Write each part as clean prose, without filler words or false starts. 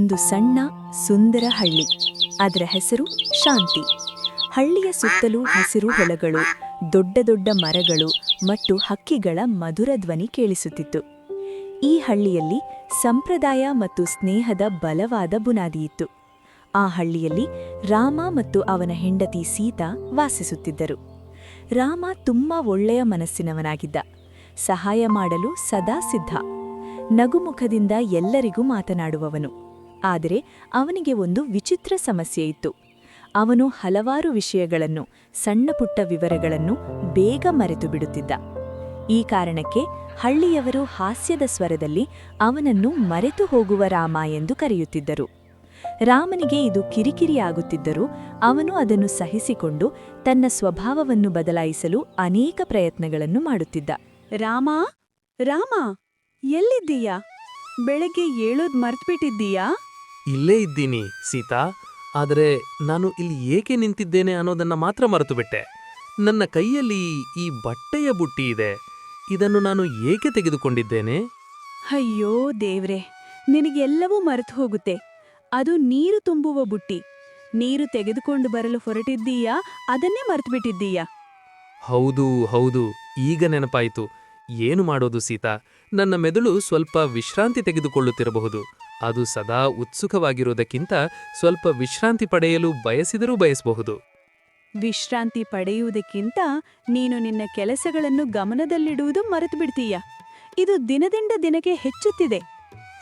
ಒಂದು ಸಣ್ಣ ಸುಂದರ ಹಳ್ಳಿ. ಅದರ ಹೆಸರು ಶಾಂತಿ. ಹಳ್ಳಿಯ ಸುತ್ತಲೂ ಹಸಿರು ಹೊಲಗಳು, ದೊಡ್ಡ ದೊಡ್ಡ ಮರಗಳು ಮತ್ತು ಹಕ್ಕಿಗಳ ಮಧುರ ಧ್ವನಿ ಕೇಳಿಸುತ್ತಿತ್ತು. ಈ ಹಳ್ಳಿಯಲ್ಲಿ ಸಂಪ್ರದಾಯ ಮತ್ತು ಸ್ನೇಹದ ಬಲವಾದ ಬುನಾದಿಯಿತ್ತು. ಆ ಹಳ್ಳಿಯಲ್ಲಿ ರಾಮ ಮತ್ತು ಅವನ ಹೆಂಡತಿ ಸೀತಾ ವಾಸಿಸುತ್ತಿದ್ದರು. ರಾಮ ತುಂಬಾ ಒಳ್ಳೆಯ ಮನಸ್ಸಿನವನಾಗಿದ್ದ. ಸಹಾಯ ಮಾಡಲು ಸದಾ ಸಿದ್ಧ. ನಗುಮುಖದಿಂದ ಎಲ್ಲರಿಗೂ ಮಾತನಾಡುವವನು. ಆದರೆ ಅವನಿಗೆ ಒಂದು ವಿಚಿತ್ರ ಸಮಸ್ಯೆಯಿತ್ತು. ಅವನು ಹಲವಾರು ವಿಷಯಗಳನ್ನು, ಸಣ್ಣಪುಟ್ಟ ವಿವರಗಳನ್ನು ಬೇಗ ಮರೆತು ಬಿಡುತ್ತಿದ್ದ. ಈ ಕಾರಣಕ್ಕೆ ಹಳ್ಳಿಯವರು ಹಾಸ್ಯದ ಸ್ವರದಲ್ಲಿ ಅವನನ್ನು ಮರೆತು ಹೋಗುವ ರಾಮ ಎಂದು ಕರೆಯುತ್ತಿದ್ದರು. ರಾಮನಿಗೆ ಇದು ಕಿರಿಕಿರಿಯಾಗುತ್ತಿದ್ದರೂ ಅವನು ಅದನ್ನು ಸಹಿಸಿಕೊಂಡು ತನ್ನ ಸ್ವಭಾವವನ್ನು ಬದಲಾಯಿಸಲು ಅನೇಕ ಪ್ರಯತ್ನಗಳನ್ನು ಮಾಡುತ್ತಿದ್ದ. ರಾಮ, ರಾಮ, ಎಲ್ಲಿದ್ದೀಯಾ? ಬೆಳಗ್ಗೆ ಏಳೋದ್ ಮರ್ತ್ಬಿಟ್ಟಿದ್ದೀಯಾ? ಇಲ್ಲೇ ಇದ್ದೀನಿ ಸೀತಾ. ಆದರೆ ನಾನು ಇಲ್ಲಿ ಏಕೆ ನಿಂತಿದ್ದೇನೆ ಅನ್ನೋದನ್ನ ಮಾತ್ರ ಮರೆತುಬಿಟ್ಟೆ. ನನ್ನ ಕೈಯಲ್ಲಿ ಈ ಬಟ್ಟೆಯ ಬುಟ್ಟಿ ಇದೆ. ಇದನ್ನು ನಾನು ಏಕೆ ತೆಗೆದುಕೊಂಡಿದ್ದೇನೆ? ಅಯ್ಯೋ ದೇವ್ರೆ, ನಿನಗೆಲ್ಲವೂ ಮರೆತು ಹೋಗುತ್ತೆ. ಅದು ನೀರು ತುಂಬುವ ಬುಟ್ಟಿ. ನೀರು ತೆಗೆದುಕೊಂಡು ಬರಲು ಹೊರಟಿದ್ದೀಯಾ? ಅದನ್ನೇ ಮರೆತುಬಿಟ್ಟಿದ್ದೀಯಾ? ಹೌದು ಹೌದು, ಈಗ ನೆನಪಾಯಿತು. ಏನು ಮಾಡೋದು ಸೀತಾ? ನನ್ನ ಮೆದುಳು ಸ್ವಲ್ಪ ವಿಶ್ರಾಂತಿ ತೆಗೆದುಕೊಳ್ಳುತ್ತಿರಬಹುದು. ಅದು ಸದಾ ಉತ್ಸುಕವಾಗಿರುವುದಕ್ಕಿಂತ ಸ್ವಲ್ಪ ವಿಶ್ರಾಂತಿ ಪಡೆಯಲು ಬಯಸಿದರೂ ಬಯಸಬಹುದು. ವಿಶ್ರಾಂತಿ ಪಡೆಯುವುದಕ್ಕಿಂತ ನೀನು ನಿನ್ನ ಕೆಲಸಗಳನ್ನು ಗಮನದಲ್ಲಿಡುವುದು ಮರೆತುಬಿಡ್ತೀಯ. ಇದು ದಿನದಿಂದ ದಿನಕ್ಕೆ ಹೆಚ್ಚುತ್ತಿದೆ.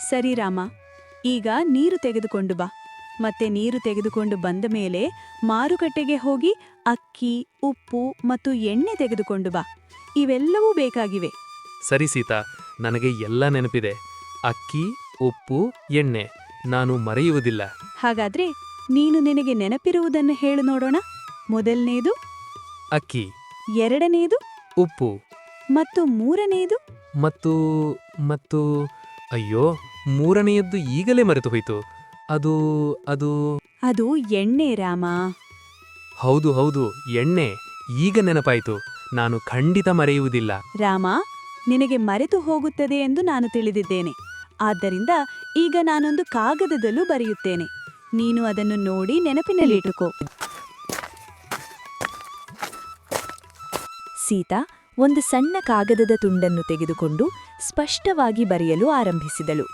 ಸರಿ ರಾಮ, ಈಗ ನೀರು ತೆಗೆದುಕೊಂಡು ಬಾ. ಮತ್ತೆ ನೀರು ತೆಗೆದುಕೊಂಡು ಬಂದ ಮೇಲೆ ಮಾರುಕಟ್ಟೆಗೆ ಹೋಗಿ ಅಕ್ಕಿ, ಉಪ್ಪು ಮತ್ತು ಎಣ್ಣೆ ತೆಗೆದುಕೊಂಡು ಬಾ. ಇವೆಲ್ಲವೂ ಬೇಕಾಗಿವೆ. ಸರಿ ಸೀತಾ, ನನಗೆ ಎಲ್ಲ ನೆನಪಿದೆ. ಅಕ್ಕಿ, ಉಪ್ಪು, ಎಣ್ಣೆ ನಾನು ಮರೆಯುವುದಿಲ್ಲ. ಹಾಗಾದ್ರೆ ನೀನು ನಿನಗೆ ನೆನಪಿರುವುದನ್ನು ಹೇಳು ನೋಡೋಣ. ಮೊದಲನೇದು ಅಕ್ಕಿ, ಎರಡನೇದು ಉಪ್ಪು ಮತ್ತು ಮೂರನೇದು. ಮತ್ತು ಮತ್ತು ಅಯ್ಯೋ, ಮೂರನೆಯದ್ದು ಈಗಲೇ ಮರೆತು ಹೋಯಿತು. ಅದು ಅದು ಅದು ಎಣ್ಣೆ ರಾಮ. ಹೌದು ಹೌದು, ಎಣ್ಣೆ. ಈಗ ನೆನಪಾಯಿತು. ನಾನು ಖಂಡಿತ ಮರೆಯುವುದಿಲ್ಲ. ರಾಮ, ನಿನಗೆ ಮರೆತು ಹೋಗುತ್ತದೆ ಎಂದು ನಾನು ತಿಳಿದಿದ್ದೇನೆ. ಆದ್ದರಿಂದ ಈಗ ನಾನೊಂದು ಕಾಗದದಲ್ಲೂ ಬರೆಯುತ್ತೇನೆ. ನೀನು ಅದನ್ನು ನೋಡಿ ನೆನಪಿನಲ್ಲಿಟ್ಟುಕೋ. ಸೀತಾ ಒಂದು ಸಣ್ಣ ಕಾಗದದ ತುಂಡನ್ನು ತೆಗೆದುಕೊಂಡು ಸ್ಪಷ್ಟವಾಗಿ ಬರೆಯಲು ಆರಂಭಿಸಿದಳು.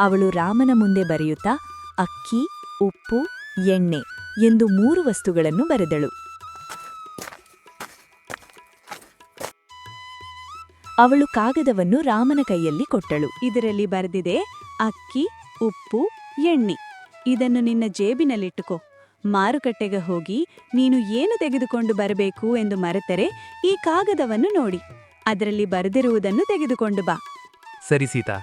ಅವಳು ರಾಮನ ಮುಂದೆ ಬರೆಯುತ್ತಾ ಅಕ್ಕಿ, ಉಪ್ಪು, ಎಣ್ಣೆ ಎಂದು 3 ವಸ್ತುಗಳನ್ನು ಬರೆದಳು. ಅವಳು ಕಾಗದವನ್ನು ರಾಮನ ಕೈಯಲ್ಲಿ ಕೊಟ್ಟಳು. ಇದರಲ್ಲಿ ಬರೆದಿದೆ ಅಕ್ಕಿ, ಉಪ್ಪು, ಎಣ್ಣೆ. ಇದನ್ನು ನಿನ್ನ ಜೇಬಿನಲ್ಲಿಟ್ಟುಕೋ. ಮಾರುಕಟ್ಟೆಗೆ ಹೋಗಿ ನೀನು ಏನು ತೆಗೆದುಕೊಂಡು ಬರಬೇಕು ಎಂದು ಮರೆತರೆ ಈ ಕಾಗದವನ್ನು ನೋಡಿ. ಅದರಲ್ಲಿ ಬರೆದಿರುವುದನ್ನು ತೆಗೆದುಕೊಂಡು ಬಾ. ಸರಿ ಸೀತಾ,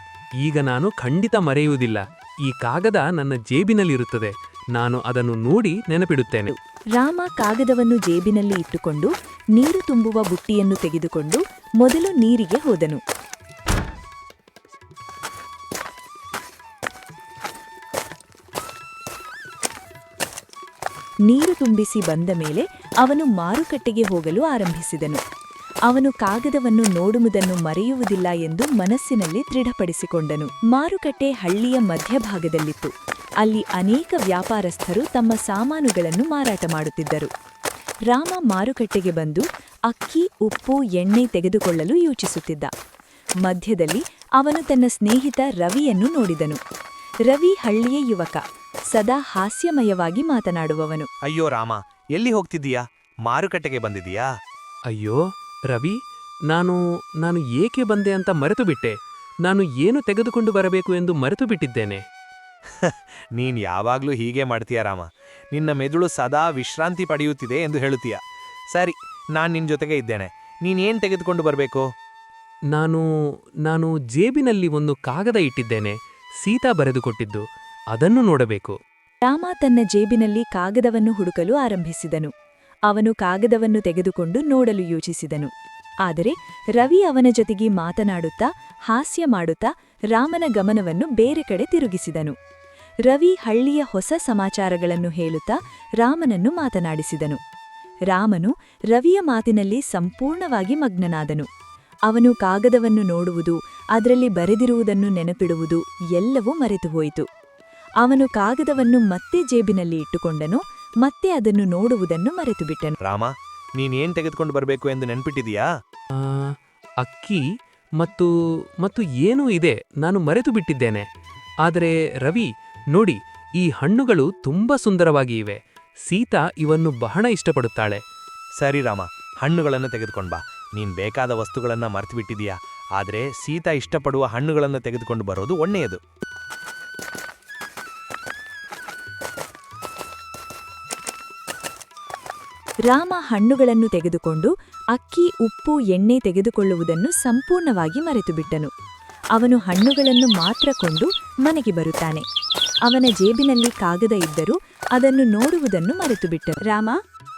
ಈಗ ನಾನು ಖಂಡಿತ ಮರೆಯುವುದಿಲ್ಲ. ಈ ಕಾಗದ ನನ್ನ ಜೇಬಿನಲ್ಲಿರುತ್ತದೆ. ನಾನು ಅದನ್ನು ನೋಡಿ ನೆನಪಿಡುತ್ತೇನೆ. ರಾಮ ಕಾಗದವನ್ನು ಜೇಬಿನಲ್ಲಿ ಇಟ್ಟುಕೊಂಡು ನೀರು ತುಂಬುವ ಬುಟ್ಟಿಯನ್ನು ತೆಗೆದುಕೊಂಡು ಮೊದಲು ನೀರಿಗೆ ಹೋದನು. ನೀರು ತುಂಬಿಸಿ ಬಂದ ಮೇಲೆ ಅವನು ಮಾರುಕಟ್ಟೆಗೆ ಹೋಗಲು ಆರಂಭಿಸಿದನು. ಅವನು ಕಾಗದವನ್ನು ನೋಡುವುದನ್ನು ಮರೆಯುವುದಿಲ್ಲ ಎಂದು ಮನಸ್ಸಿನಲ್ಲಿ ದೃಢಪಡಿಸಿಕೊಂಡನು. ಮಾರುಕಟ್ಟೆ ಹಳ್ಳಿಯ ಮಧ್ಯಭಾಗದಲ್ಲಿತ್ತು. ಅಲ್ಲಿ ಅನೇಕ ವ್ಯಾಪಾರಸ್ಥರು ತಮ್ಮ ಸಾಮಾನುಗಳನ್ನು ಮಾರಾಟ ಮಾಡುತ್ತಿದ್ದರು. ರಾಮ ಮಾರುಕಟ್ಟೆಗೆ ಬಂದು ಅಕ್ಕಿ, ಉಪ್ಪು, ಎಣ್ಣೆ ತೆಗೆದುಕೊಳ್ಳಲು ಯೋಚಿಸುತ್ತಿದ್ದ. ಮಧ್ಯದಲ್ಲಿ ಅವನು ತನ್ನ ಸ್ನೇಹಿತ ರವಿಯನ್ನು ನೋಡಿದನು. ರವಿ ಹಳ್ಳಿಯ ಯುವಕ, ಸದಾ ಹಾಸ್ಯಮಯವಾಗಿ ಮಾತನಾಡುವವನು. ಅಯ್ಯೋ ರಾಮ, ಎಲ್ಲಿ ಹೋಗ್ತಿದ್ದೀಯಾ? ಮಾರುಕಟ್ಟೆಗೆ ಬಂದಿದೀಯಾ? ಅಯ್ಯೋ ರವಿ, ನಾನು ಏಕೆ ಬಂದೆ ಅಂತ ಮರೆತು ಬಿಟ್ಟೆ. ನಾನು ಏನು ತೆಗೆದುಕೊಂಡು ಬರಬೇಕು ಎಂದು ಮರೆತು ಬಿಟ್ಟಿದ್ದೇನೆ. ನೀನ್ ಯಾವಾಗ್ಲೂ ಹೀಗೆ ಮಾಡ್ತೀಯ ರಾಮ. ನಿನ್ನ ಮೆದುಳು ಸದಾ ವಿಶ್ರಾಂತಿ ಪಡೆಯುತ್ತಿದೆ ಎಂದು ಹೇಳುತ್ತೀಯ. ಸರಿ, ನಾನ್ ನಿನ್ ಜೊತೆಗೆ ಇದ್ದೇನೆ. ನೀನೇನ್ ತೆಗೆದುಕೊಂಡು ಬರಬೇಕು? ನಾನು ಜೇಬಿನಲ್ಲಿ ಒಂದು ಕಾಗದ ಇಟ್ಟಿದ್ದೇನೆ. ಸೀತಾ ಬರೆದುಕೊಟ್ಟಿದ್ದು. ಅದನ್ನು ನೋಡಬೇಕು. ರಾಮ ತನ್ನ ಜೇಬಿನಲ್ಲಿ ಕಾಗದವನ್ನು ಹುಡುಕಲು ಆರಂಭಿಸಿದನು. ಅವನು ಕಾಗದವನ್ನು ತೆಗೆದುಕೊಂಡು ನೋಡಲು ಯೋಚಿಸಿದನು. ಆದರೆ ರವಿ ಅವನ ಜೊತೆಗೆ ಮಾತನಾಡುತ್ತಾ, ಹಾಸ್ಯ ಮಾಡುತ್ತಾ ರಾಮನ ಗಮನವನ್ನು ಬೇರೆ ಕಡೆ ತಿರುಗಿಸಿದನು. ರವಿ ಹಳ್ಳಿಯ ಹೊಸ ಸಮಾಚಾರಗಳನ್ನು ಹೇಳುತ್ತಾ ರಾಮನನ್ನು ಮಾತನಾಡಿಸಿದನು. ರಾಮನು ರವಿಯ ಮಾತಿನಲ್ಲಿ ಸಂಪೂರ್ಣವಾಗಿ ಮಗ್ನನಾದನು. ಅವನು ಕಾಗದವನ್ನು ನೋಡುವುದು, ಅದರಲ್ಲಿ ಬರೆದಿರುವುದನ್ನು ನೆನಪಿಡುವುದು ಎಲ್ಲವೂ ಮರೆತುಹೋಯಿತು. ಅವನು ಕಾಗದವನ್ನು ಮತ್ತೆ ಜೇಬಿನಲ್ಲಿ ಇಟ್ಟುಕೊಂಡನು, ಮತ್ತೆ ಅದನ್ನು ನೋಡುವುದನ್ನು ಮರೆತುಬಿಟ್ಟನು. ರಾಮ, ನೀನೇನ್ ತೆಗೆದುಕೊಂಡು ಬರಬೇಕು ಎಂದು ನೆನ್ಪಿಟ್ಟಿದೀಯಾ? ಆ, ಅಕ್ಕಿ ಮತ್ತು ಮತ್ತು ಏನೂ ಇದೆ, ನಾನು ಮರೆತು ಬಿಟ್ಟಿದ್ದೇನೆ. ಆದರೆ ರವಿ, ನೋಡಿ, ಈ ಹಣ್ಣುಗಳು ತುಂಬಾ ಸುಂದರವಾಗಿ ಇವೆ. ಸೀತಾ ಇವನ್ನು ಬಹಳ ಇಷ್ಟಪಡುತ್ತಾಳೆ. ಸರಿ ರಾಮ, ಹಣ್ಣುಗಳನ್ನು ತೆಗೆದುಕೊಂಡು ಬಾ. ನೀನ್ ಬೇಕಾದ ವಸ್ತುಗಳನ್ನ ಮರೆತು ಬಿಟ್ಟಿದೀಯಾ, ಆದ್ರೆ ಸೀತಾ ಇಷ್ಟಪಡುವ ಹಣ್ಣುಗಳನ್ನು ತೆಗೆದುಕೊಂಡು ಬರೋದು ಒಳ್ಳೆಯದು. ರಾಮ ಹಣ್ಣುಗಳನ್ನು ತೆಗೆದುಕೊಂಡು ಅಕ್ಕಿ, ಉಪ್ಪು, ಎಣ್ಣೆ ತೆಗೆದುಕೊಳ್ಳುವುದನ್ನು ಸಂಪೂರ್ಣವಾಗಿ ಮರೆತುಬಿಟ್ಟನು. ಅವನು ಹಣ್ಣುಗಳನ್ನು ಮಾತ್ರ ಕೊಂಡು ಮನೆಗೆ ಬರುತ್ತಾನೆ. ಅವನ ಜೇಬಿನಲ್ಲಿ ಕಾಗದ ಇದ್ದರೂ ಅದನ್ನು ನೋಡುವುದನ್ನು ಮರೆತುಬಿಟ್ಟನು. ರಾಮ,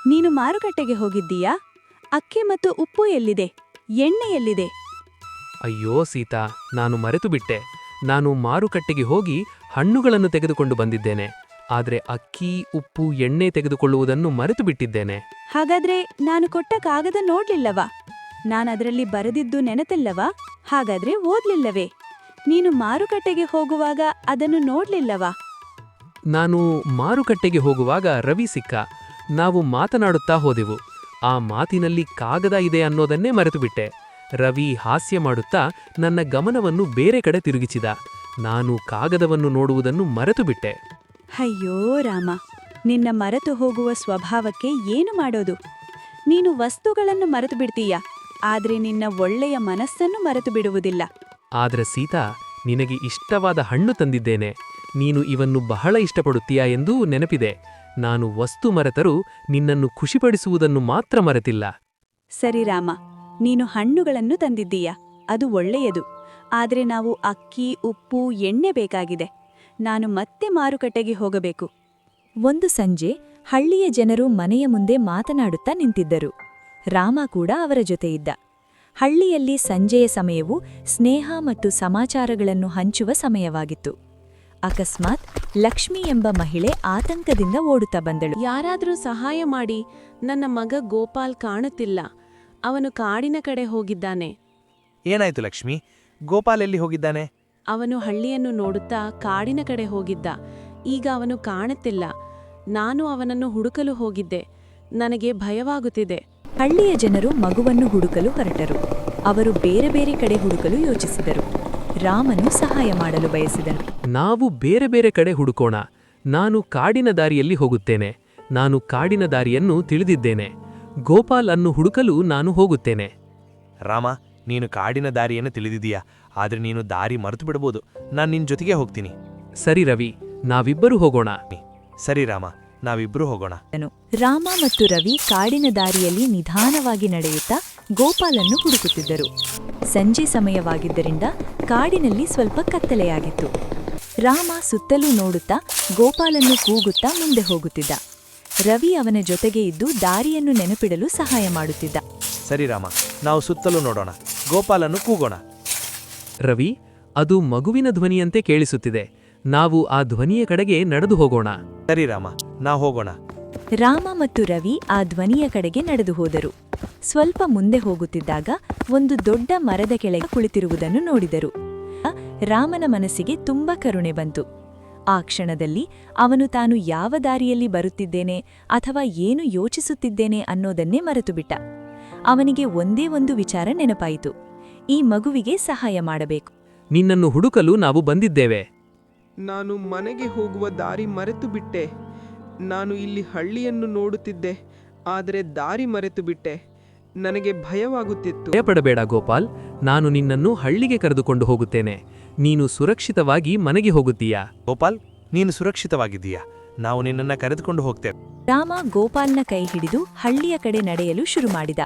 ನೀನು ಮಾರುಕಟ್ಟೆಗೆ ಹೋಗಿದ್ದೀಯಾ? ಅಕ್ಕಿ ಮತ್ತು ಉಪ್ಪು ಎಲ್ಲಿದೆ? ಎಣ್ಣೆ ಎಲ್ಲಿದೆ? ಅಯ್ಯೋ ಸೀತಾ, ನಾನು ಮರೆತು ಬಿಟ್ಟೆ. ನಾನು ಮಾರುಕಟ್ಟೆಗೆ ಹೋಗಿ ಹಣ್ಣುಗಳನ್ನು ತೆಗೆದುಕೊಂಡು ಬಂದಿದ್ದೇನೆ. ಆದರೆ ಅಕ್ಕಿ, ಉಪ್ಪು, ಎಣ್ಣೆ ತೆಗೆದುಕೊಳ್ಳುವುದನ್ನು ಮರೆತು ಬಿಟ್ಟಿದ್ದೇನೆ. ಹಾಗಾದ್ರೆ ನಾನು ಕೊಟ್ಟ ಕಾಗದ ನೋಡ್ಲಿಲ್ಲವಾ? ನಾನದರಲ್ಲಿ ಬರೆದಿದ್ದು ನೆನಪಿಲ್ಲವಾ? ಹಾಗಾದ್ರೆ ಓದ್ಲಿಲ್ಲವೇ? ನೀನು ಮಾರುಕಟ್ಟೆಗೆ ಹೋಗುವಾಗ ಅದನ್ನು ನೋಡ್ಲಿಲ್ಲವಾ? ನಾನು ಮಾರುಕಟ್ಟೆಗೆ ಹೋಗುವಾಗ ರವಿ ಸಿಕ್ಕ. ನಾವು ಮಾತನಾಡುತ್ತಾ ಹೋದೆವು. ಆ ಮಾತಿನಲ್ಲಿ ಕಾಗದ ಇದೆ ಅನ್ನೋದನ್ನೇ ಮರೆತುಬಿಟ್ಟೆ. ರವಿ ಹಾಸ್ಯ ಮಾಡುತ್ತಾ ನನ್ನ ಗಮನವನ್ನು ಬೇರೆ ಕಡೆ ತಿರುಗಿಸಿದ. ನಾನು ಕಾಗದವನ್ನು ನೋಡುವುದನ್ನು ಮರೆತುಬಿಟ್ಟೆ. ಅಯ್ಯೋ ರಾಮ, ನಿನ್ನ ಮರೆತು ಹೋಗುವ ಸ್ವಭಾವಕ್ಕೆ ಏನು ಮಾಡೋದು? ನೀನು ವಸ್ತುಗಳನ್ನು ಮರೆತು ಬಿಡ್ತೀಯ, ಆದ್ರೆ ನಿನ್ನ ಒಳ್ಳೆಯ ಮನಸ್ಸನ್ನು ಮರೆತು ಬಿಡುವುದಿಲ್ಲ. ಆದ್ರೆ ಸೀತಾ, ನಿನಗೆ ಇಷ್ಟವಾದ ಹಣ್ಣು ತಂದಿದ್ದೇನೆ. ನೀನು ಇವನ್ನು ಬಹಳ ಇಷ್ಟಪಡುತ್ತೀಯಾ ಎಂದು ನೆನಪಿದೆ. ನಾನು ವಸ್ತು ಮರೆತರೂ ನಿನ್ನನ್ನು ಖುಷಿಪಡಿಸುವುದನ್ನು ಮಾತ್ರ ಮರೆತಿಲ್ಲ. ಸರಿ ರಾಮ, ನೀನು ಹಣ್ಣುಗಳನ್ನು ತಂದಿದ್ದೀಯ, ಅದು ಒಳ್ಳೆಯದು. ಆದ್ರೆ ನಾವು ಅಕ್ಕಿ, ಉಪ್ಪು, ಎಣ್ಣೆ ಬೇಕಾಗಿದೆ. ನಾನು ಮತ್ತೆ ಮಾರುಕಟ್ಟೆಗೆ ಹೋಗಬೇಕು. ಒಂದು ಸಂಜೆ ಹಳ್ಳಿಯ ಜನರು ಮನೆಯ ಮುಂದೆ ಮಾತನಾಡುತ್ತಾ ನಿಂತಿದ್ದರು. ರಾಮ ಕೂಡ ಅವರ ಜೊತೆ ಇದ್ದ. ಹಳ್ಳಿಯಲ್ಲಿ ಸಂಜೆಯ ಸಮಯವು ಸ್ನೇಹ ಮತ್ತು ಸಮಾಚಾರಗಳನ್ನು ಹಂಚುವ ಸಮಯವಾಗಿತ್ತು. ಅಕಸ್ಮಾತ್ ಲಕ್ಷ್ಮಿ ಎಂಬ ಮಹಿಳೆ ಆತಂಕದಿಂದ ಓಡುತ್ತಾ ಬಂದಳು. ಯಾರಾದ್ರೂ ಸಹಾಯ ಮಾಡಿ, ನನ್ನ ಮಗ ಗೋಪಾಲ್ ಕಾಣುತ್ತಿಲ್ಲ. ಅವನು ಕಾಡಿನ ಕಡೆ ಹೋಗಿದ್ದಾನೆ. ಏನಾಯ್ತು ಲಕ್ಷ್ಮಿ? ಗೋಪಾಲ್ ಎಲ್ಲಿ ಹೋಗಿದ್ದಾನೆ? ಅವನು ಹಳ್ಳಿಯನ್ನು ನೋಡುತ್ತಾ ಕಾಡಿನ ಕಡೆ ಹೋಗಿದ್ದ. ಈಗ ಅವನು ಕಾಣುತ್ತಿಲ್ಲ. ನಾನು ಅವನನ್ನು ಹುಡುಕಲು ಹೋಗಿದ್ದೆ. ನನಗೆ ಭಯವಾಗುತ್ತಿದೆ. ಹಳ್ಳಿಯ ಜನರು ಮಗುವನ್ನು ಹುಡುಕಲು ಹೊರಟರು. ಅವರು ಬೇರೆ ಬೇರೆ ಕಡೆ ಹುಡುಕಲು ಯೋಚಿಸಿದರು. ರಾಮನು ಸಹಾಯ ಮಾಡಲು ಬಯಸಿದನು. ನಾವು ಬೇರೆ ಬೇರೆ ಕಡೆ ಹುಡುಕೋಣ. ನಾನು ಕಾಡಿನ ದಾರಿಯಲ್ಲಿ ಹೋಗುತ್ತೇನೆ. ನಾನು ಕಾಡಿನ ದಾರಿಯನ್ನು ತಿಳಿದಿದ್ದೇನೆ. ಗೋಪಾಲ್ ಅನ್ನು ಹುಡುಕಲು ನಾನು ಹೋಗುತ್ತೇನೆ. ರಾಮ, ನೀನು ಕಾಡಿನ ದಾರಿಯನ್ನು ತಿಳಿದಿದೀಯಾ, ಆದ್ರೆ ನೀನು ದಾರಿ ಮರೆತು ಬಿಡಬಹುದು. ನಾನು ನಿನ್ ಜೊತೆಗೆ ಹೋಗ್ತೀನಿ. ಸರಿ ರವಿ, ನಾವಿಬ್ಬರೂ ಹೋಗೋಣ. ಸರಿ ರಾಮ, ನಾವಿಬ್ರೂ ಹೋಗೋಣ. ರಾಮ ಮತ್ತು ರವಿ ಕಾಡಿನ ದಾರಿಯಲ್ಲಿ ನಿಧಾನವಾಗಿ ನಡೆಯುತ್ತಾ ಗೋಪಾಲನ್ನು ಹುಡುಕುತ್ತಿದ್ದರು. ಸಂಜೆ ಸಮಯವಾಗಿದ್ದರಿಂದ ಕಾಡಿನಲ್ಲಿ ಸ್ವಲ್ಪ ಕತ್ತಲೆಯಾಗಿತ್ತು. ರಾಮ ಸುತ್ತಲೂ ನೋಡುತ್ತಾ ಗೋಪಾಲನ್ನು ಕೂಗುತ್ತಾ ಮುಂದೆ ಹೋಗುತ್ತಿದ್ದ. ರವಿ ಅವನ ಜೊತೆಗೆ ಇದ್ದು ದಾರಿಯನ್ನು ನೆನಪಿಡಲು ಸಹಾಯ ಮಾಡುತ್ತಿದ್ದ. ಸರಿ ರಾಮ, ನಾವು ಸುತ್ತಲೂ ನೋಡೋಣ. ಗೋಪಾಲನ್ನು ಕೂಗೋಣ. ರವಿ, ಅದು ಮಗುವಿನ ಧ್ವನಿಯಂತೆ ಕೇಳಿಸುತ್ತಿದೆ. ನಾವು ಆ ಧ್ವನಿಯ ಕಡೆಗೆ ನಡೆದು ಹೋಗೋಣ. ಸರಿ ರಾಮ, ನಾವು ಹೋಗೋಣ. ರಾಮ ಮತ್ತು ರವಿ ಆ ಧ್ವನಿಯ ಕಡೆಗೆ ನಡೆದು ಹೋದರು. ಸ್ವಲ್ಪ ಮುಂದೆ ಹೋಗುತ್ತಿದ್ದಾಗ ಒಂದು ದೊಡ್ಡ ಮರದ ಕೆಳಗೆ ಕುಳಿತಿರುವುದನ್ನು ನೋಡಿದರು. ರಾಮನ ಮನಸ್ಸಿಗೆ ತುಂಬಾ ಕರುಣೆ ಬಂತು. ಆ ಕ್ಷಣದಲ್ಲಿ ಅವನು ತಾನು ಯಾವ ದಾರಿಯಲ್ಲಿ ಬರುತ್ತಿದ್ದೇನೆ ಅಥವಾ ಏನು ಯೋಚಿಸುತ್ತಿದ್ದೇನೆ ಅನ್ನೋದನ್ನೇ ಮರೆತುಬಿಟ್ಟ. ಅವನಿಗೆ ಒಂದೇ ಒಂದು ವಿಚಾರ ನೆನಪಾಯಿತು. ಈ ಮಗುವಿಗೆ ಸಹಾಯ ಮಾಡಬೇಕು. ನಿನ್ನನ್ನು ಹುಡುಕಲು ನಾವು ಬಂದಿದ್ದೇವೆ. ನಾನು ಮನೆಗೆ ಹೋಗುವ ದಾರಿ ಮರೆತು ಬಿಟ್ಟೆ. ನಾನು ಇಲ್ಲಿ ಹಳ್ಳಿಯನ್ನು ನೋಡುತ್ತಿದ್ದೆ, ಆದರೆ ದಾರಿ ಮರೆತು ಬಿಟ್ಟೆ. ನನಗೆ ಭಯವಾಗುತ್ತಿತ್ತು. ಭಯಪಡಬೇಡ ಗೋಪಾಲ್, ನಾನು ನಿನ್ನನ್ನು ಹಳ್ಳಿಗೆ ಕರೆದುಕೊಂಡು ಹೋಗುತ್ತೇನೆ. ನೀನು ಸುರಕ್ಷಿತವಾಗಿ ಮನೆಗೆ ಹೋಗುತ್ತೀಯಾ? ಗೋಪಾಲ್, ನೀನು ಸುರಕ್ಷಿತವಾಗಿದ್ದೀಯಾ? ನಾವು ನಿನ್ನನ್ನ ಕರೆದುಕೊಂಡು ಹೋಗ್ತೇವೆ. ರಾಮ ಗೋಪಾಲ್ನ ಕೈ ಹಿಡಿದು ಹಳ್ಳಿಯ ಕಡೆ ನಡೆಯಲು ಶುರು ಮಾಡಿದ.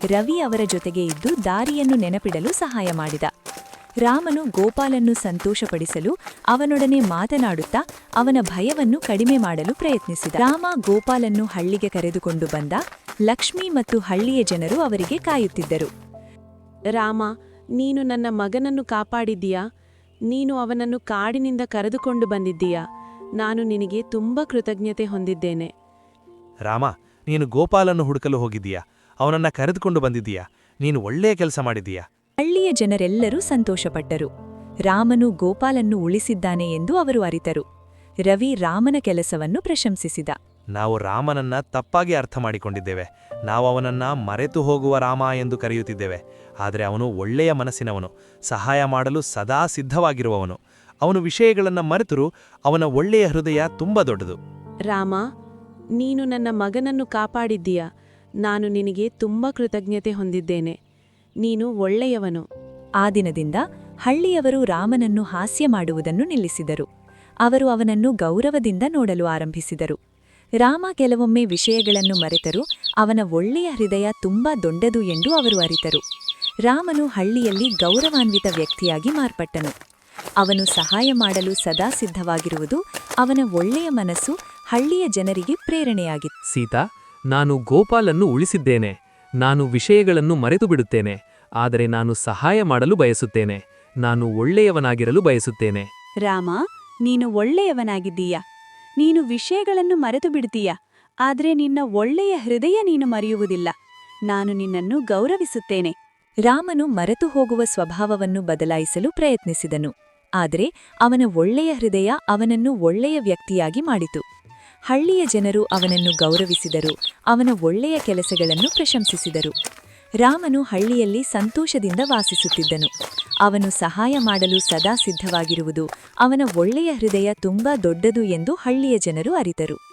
ರವಿ ಅವರ ಜೊತೆಗೆ ಇದ್ದು ದಾರಿಯನ್ನು ನೆನಪಿಡಲು ಸಹಾಯ ಮಾಡಿದ. ರಾಮನು ಗೋಪಾಲನ್ನು ಸಂತೋಷಪಡಿಸಲು ಅವನೊಡನೆ ಮಾತನಾಡುತ್ತಾ ಅವನ ಭಯವನ್ನು ಕಡಿಮೆ ಮಾಡಲು ಪ್ರಯತ್ನಿಸಿದ. ರಾಮ ಗೋಪಾಲನ್ನು ಹಳ್ಳಿಗೆ ಕರೆದುಕೊಂಡು ಬಂದ. ಲಕ್ಷ್ಮಿ ಮತ್ತು ಹಳ್ಳಿಯ ಜನರು ಅವರಿಗೆ ಕಾಯುತ್ತಿದ್ದರು. ರಾಮ, ನೀನು ನನ್ನ ಮಗನನ್ನು ಕಾಪಾಡಿದ್ದೀಯಾ? ನೀನು ಅವನನ್ನು ಕಾಡಿನಿಂದ ಕರೆದುಕೊಂಡು ಬಂದಿದ್ದೀಯಾ? ನಾನು ನಿನಗೆ ತುಂಬಾ ಕೃತಜ್ಞತೆ ಹೊಂದಿದ್ದೇನೆ. ರಾಮ, ನೀನು ಗೋಪಾಲನ್ನು ಹುಡುಕಲು ಹೋಗಿದ್ದೀಯಾ? ಅವನನ್ನ ಕರೆದುಕೊಂಡು ಬಂದಿದ್ದೀಯಾ? ನೀನು ಒಳ್ಳೆಯ ಕೆಲಸ ಮಾಡಿದ್ದೀಯಾ. ಹಳ್ಳಿಯ ಜನರೆಲ್ಲರೂ ಸಂತೋಷಪಟ್ಟರು. ರಾಮನು ಗೋಪಾಲನ್ನು ಉಳಿಸಿದ್ದಾನೆ ಎಂದು ಅವರು ಅರಿತರು. ರವಿ ರಾಮನ ಕೆಲಸವನ್ನು ಪ್ರಶಂಸಿಸಿದ. ನಾವು ರಾಮನನ್ನ ತಪ್ಪಾಗಿ ಅರ್ಥ ಮಾಡಿಕೊಂಡಿದ್ದೇವೆ. ನಾವು ಅವನನ್ನ ಮರೆತು ಹೋಗುವ ರಾಮ ಎಂದು ಕರೆಯುತ್ತಿದ್ದೇವೆ. ಆದರೆ ಅವನು ಒಳ್ಳೆಯ ಮನಸ್ಸಿನವನು, ಸಹಾಯ ಮಾಡಲು ಸದಾ ಸಿದ್ಧವಾಗಿರುವವನು. ಅವನು ವಿಷಯಗಳನ್ನ ಮರೆತರೂ ಅವನ ಒಳ್ಳೆಯ ಹೃದಯ ತುಂಬ ದೊಡ್ಡದು. ರಾಮ, ನೀನು ನನ್ನ ಮಗನನ್ನು ಕಾಪಾಡಿದ್ದೀಯಾ. ನಾನು ನಿನಗೆ ತುಂಬ ಕೃತಜ್ಞತೆ ಹೊಂದಿದ್ದೇನೆ. ನೀನು ಒಳ್ಳೆಯವನು. ಆ ದಿನದಿಂದ ಹಳ್ಳಿಯವರು ರಾಮನನ್ನು ಹಾಸ್ಯ ಮಾಡುವುದನ್ನು ನಿಲ್ಲಿಸಿದರು. ಅವರು ಅವನನ್ನು ಗೌರವದಿಂದ ನೋಡಲು ಆರಂಭಿಸಿದರು. ರಾಮ ಕೆಲವೊಮ್ಮೆ ವಿಷಯಗಳನ್ನು ಮರೆತರೂ ಅವನ ಒಳ್ಳೆಯ ಹೃದಯ ತುಂಬಾ ದೊಡ್ಡದು ಎಂದು ಅವರು ಅರಿತರು. ರಾಮನು ಹಳ್ಳಿಯಲ್ಲಿ ಗೌರವಾನ್ವಿತ ವ್ಯಕ್ತಿಯಾಗಿ ಮಾರ್ಪಟ್ಟನು. ಅವನು ಸಹಾಯ ಮಾಡಲು ಸದಾ ಸಿದ್ಧವಾಗಿರುವುದು, ಅವನ ಒಳ್ಳೆಯ ಮನಸ್ಸು ಹಳ್ಳಿಯ ಜನರಿಗೆ ಪ್ರೇರಣೆಯಾಗಿತ್ತು. ಸೀತಾ, ನಾನು ಗೋಪಾಲನ್ನು ಉಳಿಸಿದ್ದೇನೆ. ನಾನು ವಿಷಯಗಳನ್ನು ಮರೆತು ಬಿಡುತ್ತೇನೆ. ಆದರೆ ನಾನು ಸಹಾಯ ಮಾಡಲು ಬಯಸುತ್ತೇನೆ. ನಾನು ಒಳ್ಳೆಯವನಾಗಿರಲು ಬಯಸುತ್ತೇನೆ. ರಾಮ, ನೀನು ಒಳ್ಳೆಯವನಾಗಿದ್ದೀಯ. ನೀನು ವಿಷಯಗಳನ್ನು ಮರೆತು ಬಿಡ್ತೀಯ. ಆದರೆ ನಿನ್ನ ಒಳ್ಳೆಯ ಹೃದಯ ನೀನು ಮರೆಯುವುದಿಲ್ಲ. ನಾನು ನಿನ್ನನ್ನು ಗೌರವಿಸುತ್ತೇನೆ. ರಾಮನು ಮರೆತು ಹೋಗುವ ಸ್ವಭಾವವನ್ನು ಬದಲಾಯಿಸಲು ಪ್ರಯತ್ನಿಸಿದನು. ಆದರೆ ಅವನ ಒಳ್ಳೆಯ ಹೃದಯ ಅವನನ್ನು ಒಳ್ಳೆಯ ವ್ಯಕ್ತಿಯಾಗಿ ಮಾಡಿತು. ಹಳ್ಳಿಯ ಜನರು ಅವನನ್ನು ಗೌರವಿಸಿದರು, ಅವನ ಒಳ್ಳೆಯ ಕೆಲಸಗಳನ್ನು ಪ್ರಶಂಸಿಸಿದರು. ರಾಮನು ಹಳ್ಳಿಯಲ್ಲಿ ಸಂತೋಷದಿಂದ ವಾಸಿಸುತ್ತಿದ್ದನು. ಅವನು ಸಹಾಯ ಮಾಡಲು ಸದಾ ಸಿದ್ಧವಾಗಿರುವುದು, ಅವನ ಒಳ್ಳೆಯ ಹೃದಯ ತುಂಬಾ ದೊಡ್ಡದು ಎಂದು ಹಳ್ಳಿಯ ಜನರು ಅರಿತರು.